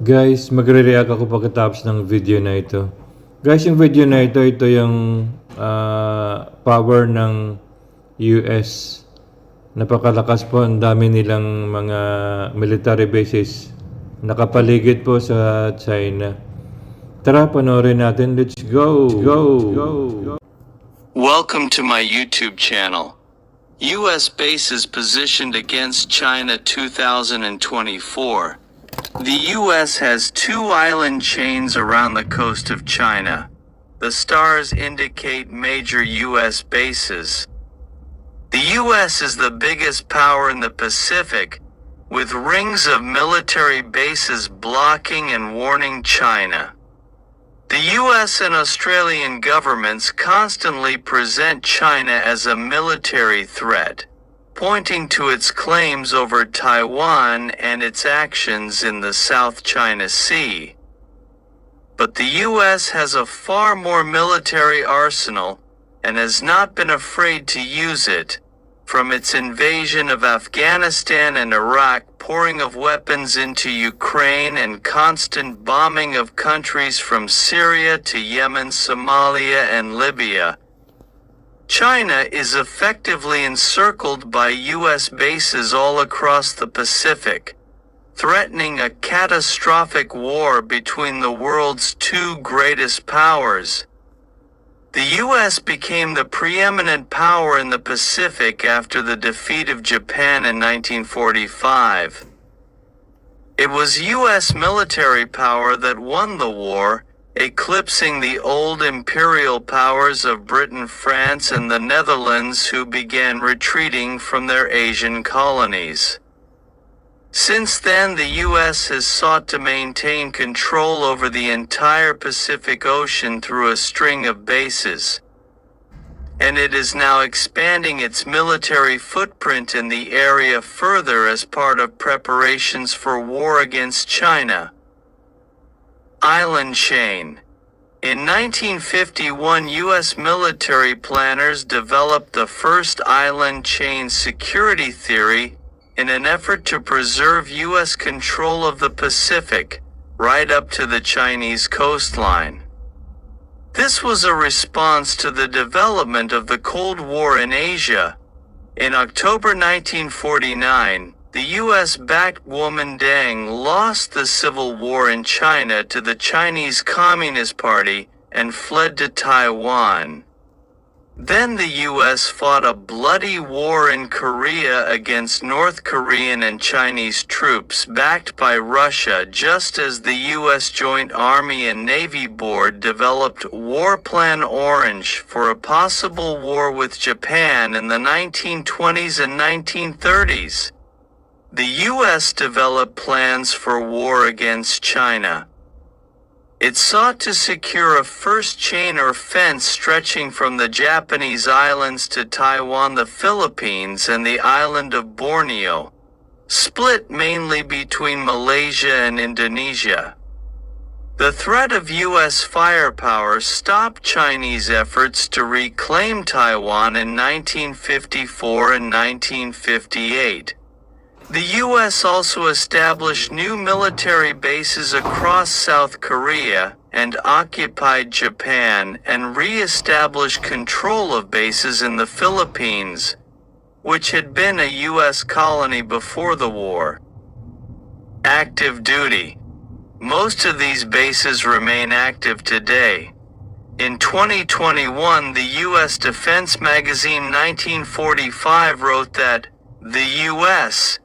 Guys, magre-react ako pagkatapos ng video na ito. Guys, yung video na ito yung power ng US. Napakalakas po, ang dami nilang mga military bases. Nakapaligid po sa China. Tara, panoorin natin. Let's go! Go! Welcome to my YouTube channel. U.S. bases positioned against China 2024. The U.S. has two island chains around the coast of China. The stars indicate major U.S. bases. The U.S. is the biggest power in the Pacific, with rings of military bases blocking and warning China. The U.S. and Australian governments constantly present China as a military threat, pointing to its claims over Taiwan and its actions in the South China Sea. But the U.S. has a far more military arsenal and has not been afraid to use it, from its invasion of Afghanistan and Iraq, pouring of weapons into Ukraine, and constant bombing of countries from Syria to Yemen, Somalia, and Libya. China is effectively encircled by U.S. bases all across the Pacific, threatening a catastrophic war between the world's two greatest powers. The U.S. became the preeminent power in the Pacific after the defeat of Japan in 1945. It was U.S. military power that won the war, eclipsing the old imperial powers of Britain, France, and the Netherlands, who began retreating from their Asian colonies. Since then, the U.S. has sought to maintain control over the entire Pacific Ocean through a string of bases, and it is now expanding its military footprint in the area further as part of preparations for war against China. Island chain. In 1951, U.S. military planners developed the first island chain security theory in an effort to preserve U.S. control of the Pacific, right up to the Chinese coastline. This was a response to the development of the Cold War in Asia. In October 1949, the U.S.-backed Kuomintang lost the civil war in China to the Chinese Communist Party and fled to Taiwan. Then the U.S. fought a bloody war in Korea against North Korean and Chinese troops backed by Russia, just as the U.S. Joint Army and Navy Board developed War Plan Orange for a possible war with Japan in the 1920s and 1930s. The U.S. developed plans for war against China. It sought to secure a first chain or fence stretching from the Japanese islands to Taiwan, the Philippines, and the island of Borneo, split mainly between Malaysia and Indonesia. The threat of U.S. firepower stopped Chinese efforts to reclaim Taiwan in 1954 and 1958. The U.S. also established new military bases across South Korea and occupied Japan and re-established control of bases in the Philippines, which had been a U.S. colony before the war. Active duty. Most of these bases remain active today. In 2021, the U.S. Defense magazine 1945 wrote that the U.S.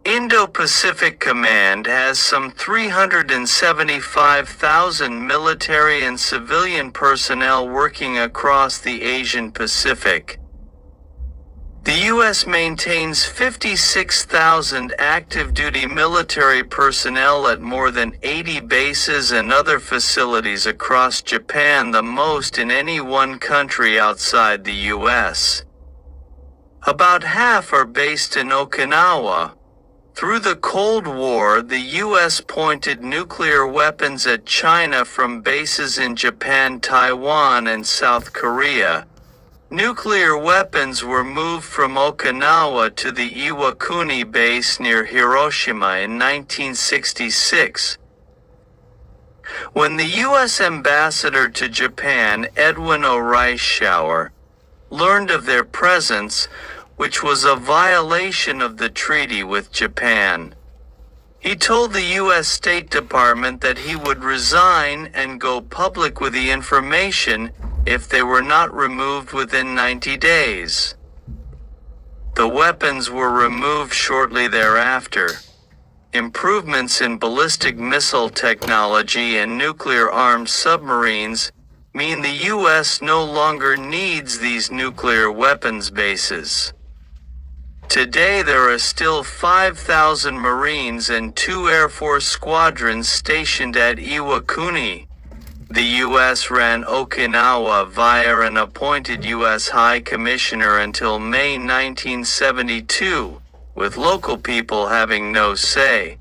Indo-Pacific Command has some 375,000 military and civilian personnel working across the Asian Pacific. The U.S. maintains 56,000 active-duty military personnel at more than 80 bases and other facilities across Japan, the most in any one country outside the U.S. About half are based in Okinawa. Through the Cold War, the U.S. pointed nuclear weapons at China from bases in Japan, Taiwan, and South Korea. Nuclear weapons were moved from Okinawa to the Iwakuni base near Hiroshima in 1966, When the U.S. ambassador to Japan, Edwin O. Reischauer, learned of their presence, which was a violation of the treaty with Japan, he told the U.S. State Department that he would resign and go public with the information if they were not removed within 90 days. The weapons were removed shortly thereafter. Improvements in ballistic missile technology and nuclear-armed submarines mean the U.S. no longer needs these nuclear weapons bases. Today there are still 5,000 Marines and 2 Air Force squadrons stationed at Iwakuni. The U.S. ran Okinawa via an appointed U.S. High Commissioner until May 1972, with local people having no say,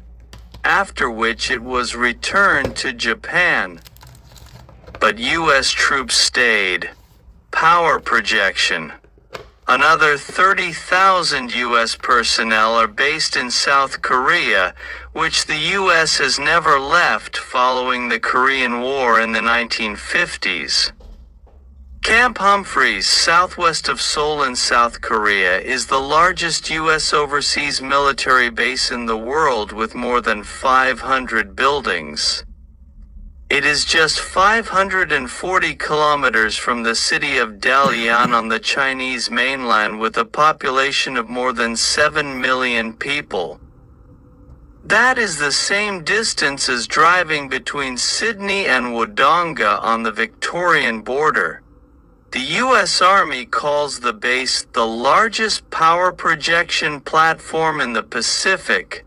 after which it was returned to Japan. But U.S. troops stayed. Power projection. Another 30,000 U.S. personnel are based in South Korea, which the U.S. has never left following the Korean War in the 1950s. Camp Humphreys, southwest of Seoul in South Korea, is the largest U.S. overseas military base in the world with more than 500 buildings. It is just 540 kilometers from the city of Dalian on the Chinese mainland with a population of more than 7 million people. That is the same distance as driving between Sydney and Wodonga on the Victorian border. The U.S. Army calls the base the largest power projection platform in the Pacific.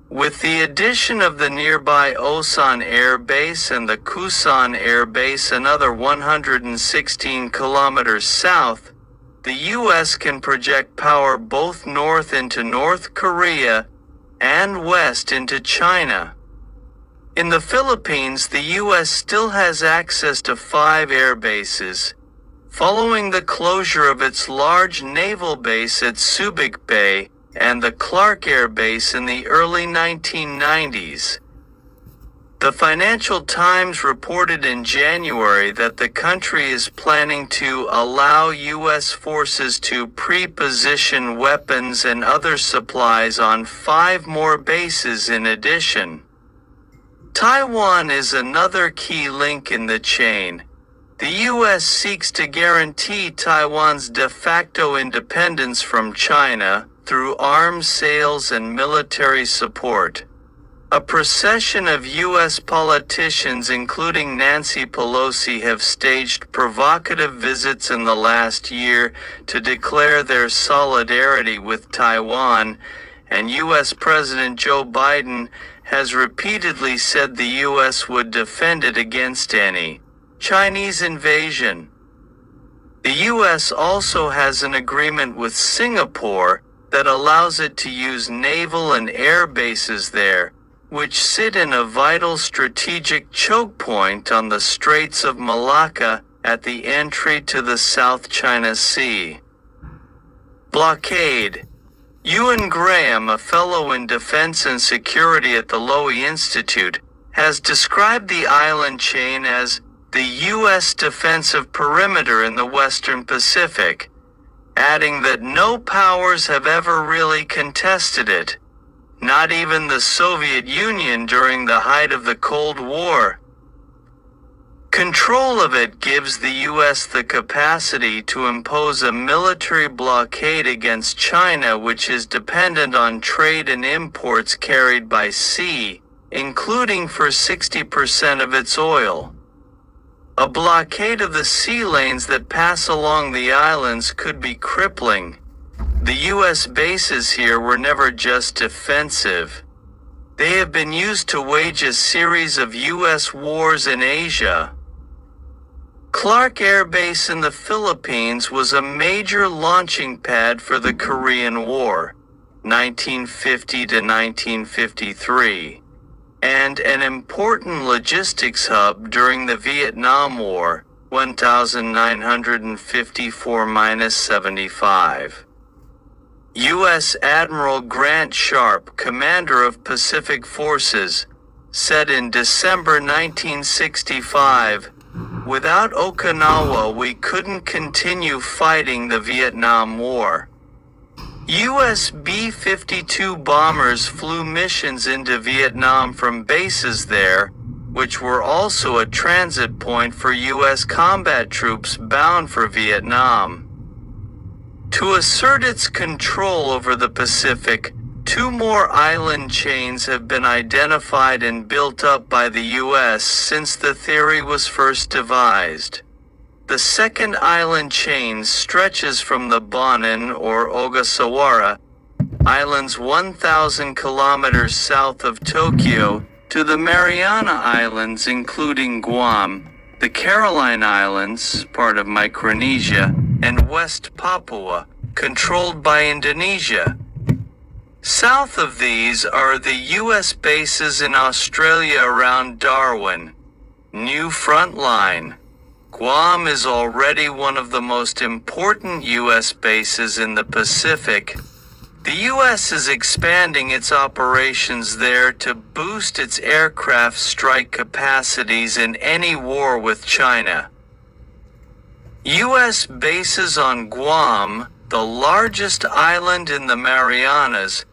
With the addition of the nearby Osan Air Base and the Kusan Air Base another 116 kilometers south, the U.S. can project power both north into North Korea and west into China. In the Philippines, the U.S. still has access to 5 air bases, following the closure of its large naval base at Subic Bay and the Clark Air Base in the early 1990s. The Financial Times reported in January that the country is planning to allow U.S. forces to pre-position weapons and other supplies on 5 more bases in addition. Taiwan is another key link in the chain. The U.S. seeks to guarantee Taiwan's de facto independence from China through arms sales and military support. A procession of U.S. politicians including Nancy Pelosi have staged provocative visits in the last year to declare their solidarity with Taiwan, and U.S. President Joe Biden has repeatedly said the U.S. would defend it against any Chinese invasion. The U.S. also has an agreement with Singapore that allows it to use naval and air bases there, which sit in a vital strategic choke point on the Straits of Malacca at the entry to the South China Sea. Blockade. Ewan Graham, a fellow in defense and security at the Lowy Institute, has described the island chain as the U.S. defensive perimeter in the Western Pacific, adding that no powers have ever really contested it, not even the Soviet Union during the height of the Cold War. Control of it gives the U.S. the capacity to impose a military blockade against China, which is dependent on trade and imports carried by sea, including for 60% of its oil. A blockade of the sea lanes that pass along the islands could be crippling. The U.S. bases here were never just defensive. They have been used to wage a series of U.S. wars in Asia. Clark Air Base in the Philippines was a major launching pad for the Korean War, 1950 to 1953. And an important logistics hub during the Vietnam War, 1954-75. U.S. Admiral Grant Sharp, commander of Pacific Forces, said in December 1965, "Without Okinawa, we couldn't continue fighting the Vietnam War." U.S. B-52 bombers flew missions into Vietnam from bases there, which were also a transit point for U.S. combat troops bound for Vietnam. To assert its control over the Pacific, 2 more island chains have been identified and built up by the U.S. since the theory was first devised. The second island chain stretches from the Bonin or Ogasawara Islands 1,000 kilometers south of Tokyo to the Mariana Islands including Guam, the Caroline Islands, part of Micronesia, and West Papua, controlled by Indonesia. South of these are the U.S. bases in Australia around Darwin. New front line. Guam is already one of the most important U.S. bases in the Pacific. The U.S. is expanding its operations there to boost its aircraft strike capacities in any war with China. U.S. bases on Guam, the largest island in the Marianas,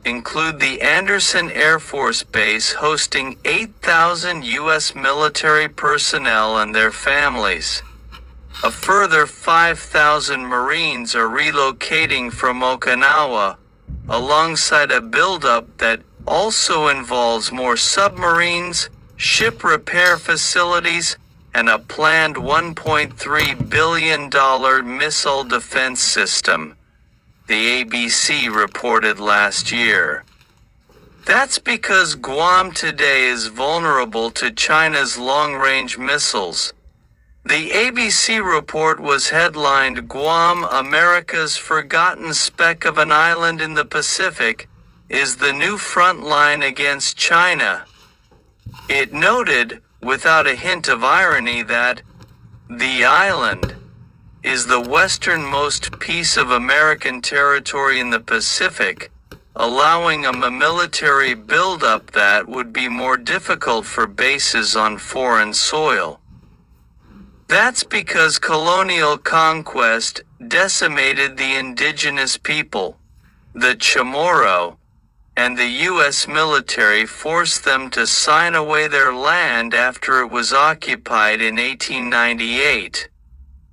include the Andersen Air Force Base hosting 8,000 U.S. military personnel and their families. A further 5,000 Marines are relocating from Okinawa, alongside a buildup that also involves more submarines, ship repair facilities, and a planned $1.3 billion missile defense system, the ABC reported last year. That's because Guam today is vulnerable to China's long-range missiles. The ABC report was headlined "Guam, America's Forgotten Speck of an Island in the Pacific, is the new front line against China." It noted, without a hint of irony, that the island is the westernmost piece of American territory in the Pacific, allowing a military buildup that would be more difficult for bases on foreign soil. That's because colonial conquest decimated the indigenous people, the Chamorro, and the U.S. military forced them to sign away their land after it was occupied in 1898.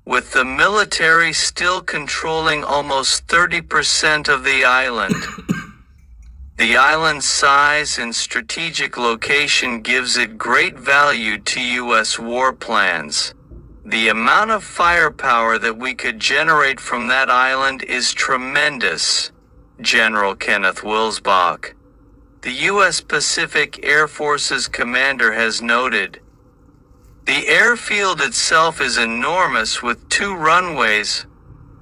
With the military still controlling almost 30% of the island. The island's size and strategic location gives it great value to U.S. war plans. The amount of firepower that we could generate from that island is tremendous, General Kenneth Wilsbach, the U.S. Pacific Air Force's commander, has noted. The airfield itself is enormous with 2 runways,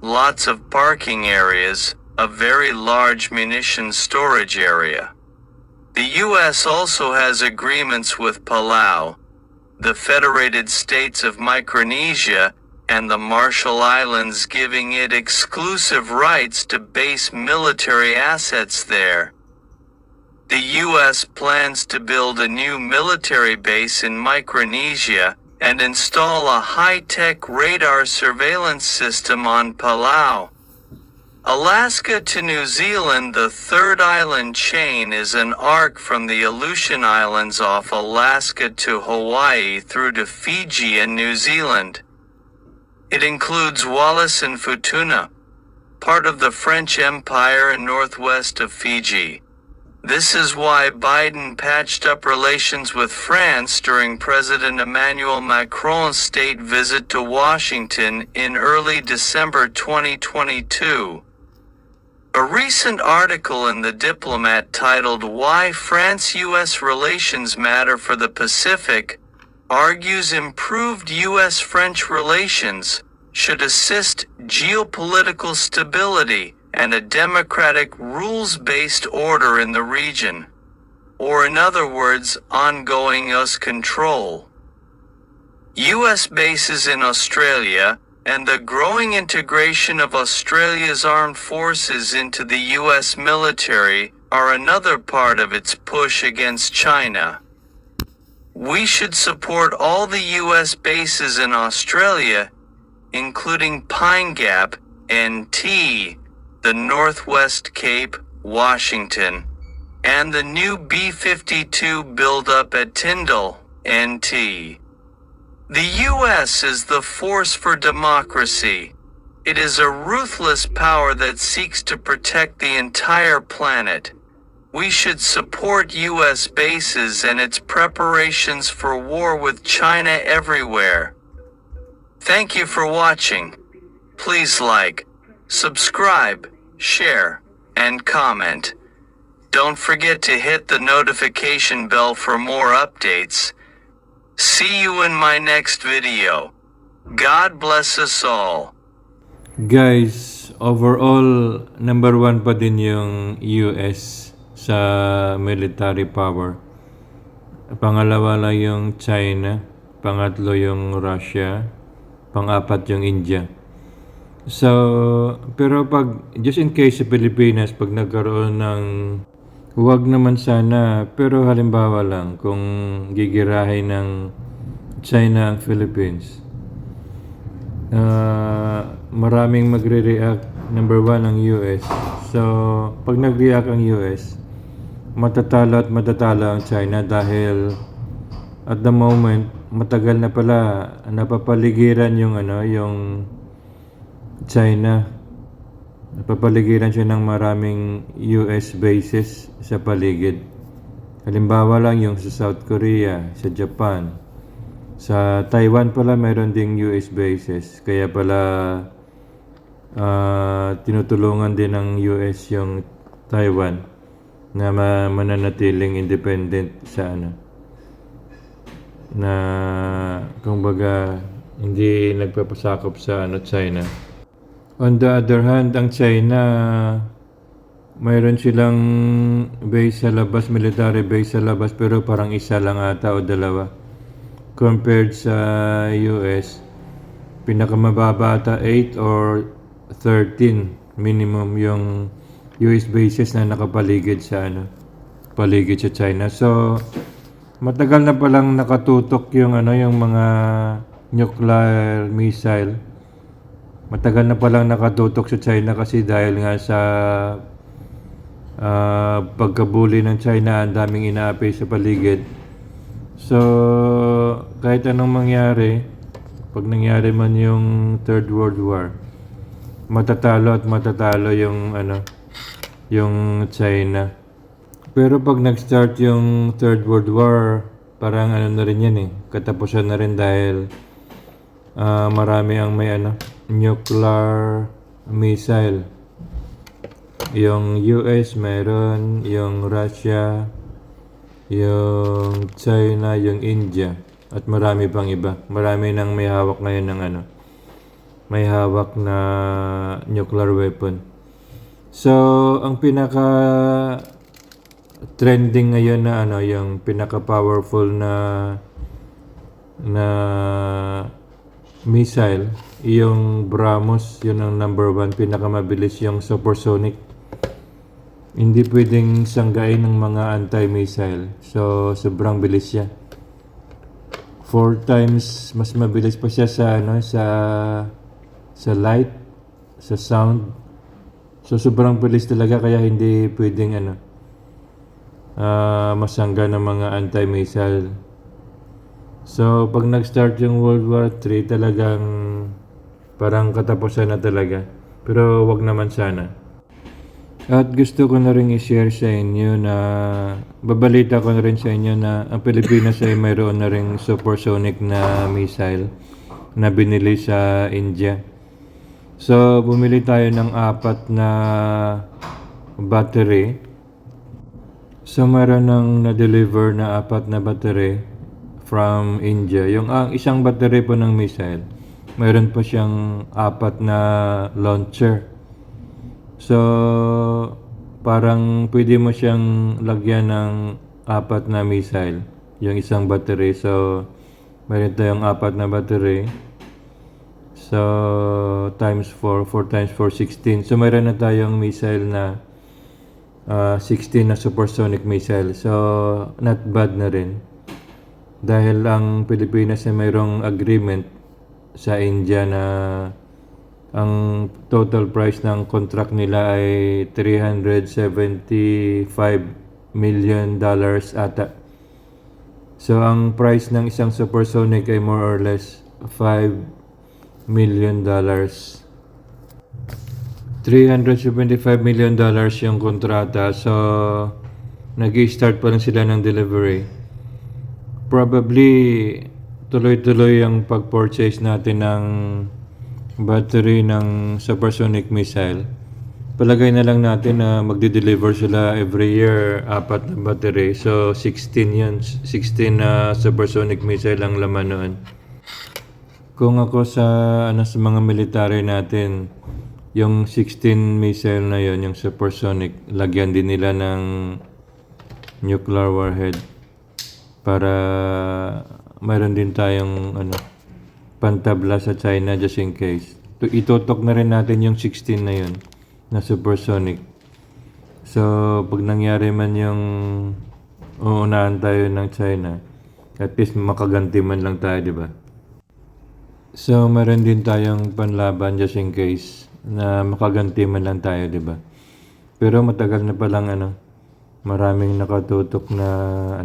lots of parking areas, a very large munitions storage area. The U.S. also has agreements with Palau, the Federated States of Micronesia, and the Marshall Islands, giving it exclusive rights to base military assets there. The U.S. plans to build a new military base in Micronesia and install a high-tech radar surveillance system on Palau. Alaska to New Zealand, the third island chain, is an arc from the Aleutian Islands off Alaska to Hawaii through to Fiji and New Zealand. It includes Wallis and Futuna, part of the French Empire and northwest of Fiji. This is why Biden patched up relations with France during President Emmanuel Macron's state visit to Washington in early December 2022. A recent article in The Diplomat titled "Why France-U.S. Relations Matter for the Pacific" argues improved U.S.-French relations should assist geopolitical stability and a democratic rules-based order in the region, or in other words, ongoing US control. U.S. bases in Australia and the growing integration of Australia's armed forces into the U.S. military are another part of its push against China. We should support all the US bases in Australia, including Pine Gap, NT, the Northwest Cape, Washington, and the new B-52 buildup at Tyndall, NT. The US is the force for democracy. It is a ruthless power that seeks to protect the entire planet. We should support US bases and its preparations for war with China everywhere. Thank you for watching. Please like, subscribe, share, and comment. Don't forget to hit the notification bell for more updates. See you in my next video. God bless us all. Guys, overall, number 1 pa din yung US sa military power. Pangalawa lang yung China, pangatlo yung Russia, pang-apat yung India. So, pero just in case sa Pilipinas, pag nagkaroon ng, huwag naman sana, pero halimbawa lang, kung gigirahin ng China ang Philippines, maraming magre-react. Number 1 ang US. So, pag nag-react ang US, matatalo at matatalo ang China dahil at the moment, matagal na pala napapaligiran yung yung China. Napapaligiran siya ng maraming US bases sa paligid. Halimbawa lang yung sa South Korea, sa Japan, sa Taiwan pala meron ding US bases. Kaya pala tinutulungan din ng US yung Taiwan na mananatiling independent sa na kumbaga hindi nagpapasakop sa China. On the other hand, ang China mayroon silang base sa labas, military base sa labas, pero parang isa lang ata o dalawa. Compared sa US, pinakamababa ata 8 or 13 minimum yung US bases na nakapaligid sa paligid sa China. So, matagal na palang nakatutok yung yung mga nuclear missile. Matagal na palang nakatutok sa China kasi dahil nga sa pagkabuli ng China, ang daming inaapi sa paligid. So, kahit anong mangyari, pag nangyari man yung Third World War, matatalo at matatalo yung yung China. Pero pag nag-start yung Third World War, parang na rin yan katapusan na rin dahil marami ang may nuclear missile. Yung US meron, yung Russia, yung China, yung India, at marami pang iba. Marami nang may hawak ngayon ng may hawak na nuclear weapon. So, ang pinaka trending ngayon na yung pinaka powerful na missile, yung BrahMos, yun ang number 1, pinakamabilis yung supersonic. Hindi pwedeng sanggain ng mga anti-missile. So, sobrang bilis siya. 4 times mas mabilis pa siya sa sa light, sa sound. So, sobrang bilis talaga kaya hindi pwedeng masangga ng mga anti-missile. So, pag nag-start yung World War III, talagang parang katapusan na talaga. Pero wag naman sana. At gusto ko na rin i-share sa inyo na babalita ko na rin sa inyo na ang Pilipinas ay mayroon na rin supersonic na missile na binili sa India. So, bumili tayo ng 4 na battery. So, mayroon nang na-deliver na 4 na battery from India. Yung isang battery po ng missile, mayroon pa siyang 4 na launcher. So, parang pwede mo siyang lagyan ng 4 na missile, yung isang battery. So, mayroon tayong 4 na battery. So, times 4 times 4, 16. So, mayroon na tayong missile na 16 na supersonic missile. So, not bad na rin. Dahil ang Pilipinas ay mayroong agreement sa India na ang total price ng contract nila ay $375 million ata. So ang price ng isang supersonic ay more or less $5 million. $375 million yung kontrata. So nag-i-start pa lang sila ng delivery. Probably tuloy-tuloy ang pag-purchase natin ng battery ng supersonic missile. Palagay na lang natin na magde-deliver sila every year 4 na battery. So 16 yun. 16 na supersonic missile ang laman noon. Kung ako sa mga military natin, yung 16 missile na yon, yung supersonic, lagyan din nila ng nuclear warhead para mayroon din tayong pantabla sa China just in case. Itutok na rin natin yung 16 na yun na supersonic. So pag nangyari man yung uunahan tayo ng China, at least makaganti man lang tayo, di ba? So meron din tayong panlaban just in case na makaganti man lang tayo, di ba? Pero matagal na palang maraming nakatutok na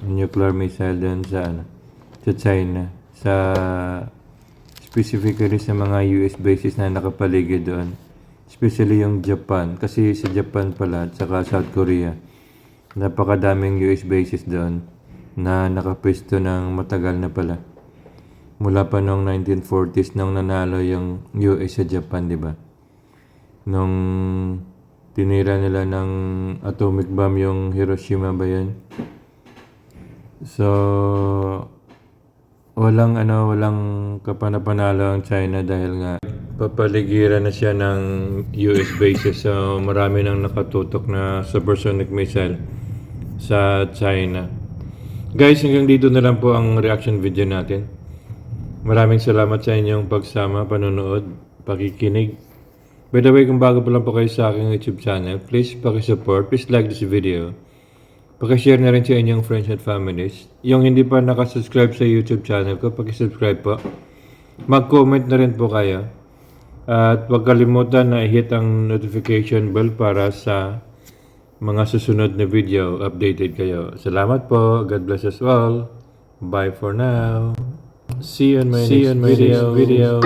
nuclear missile doon sa China, sa specifically sa mga US bases na nakapaligid doon, especially yung Japan, kasi sa Japan pala at saka South Korea, napakadaming US bases doon na nakapwesto ng matagal na pala, mula pa noong 1940s nung nanalo yung US sa Japan, di ba? Nung tinira nila ng atomic bomb yung Hiroshima ba yun? So walang kapanapanalo ang China dahil nga papaligiran na siya ng US bases. So marami nang nakatutok na supersonic missile sa China. Guys, hanggang dito na lang po ang reaction video natin. Maraming salamat sa inyong pagsama, panonood, pakikinig. By the way, kung bago pa lang po kayo sa aking YouTube channel, please pakisupport, please like this video. Pakishare na rin sa inyong friends and families. Yung hindi pa nakasubscribe sa YouTube channel ko, pakisubscribe po. Mag-comment na rin po kayo. At huwag kalimutan na i-hit ang notification bell para sa mga susunod na video, updated kayo. Salamat po. God bless us all. Bye for now. See you on my next video.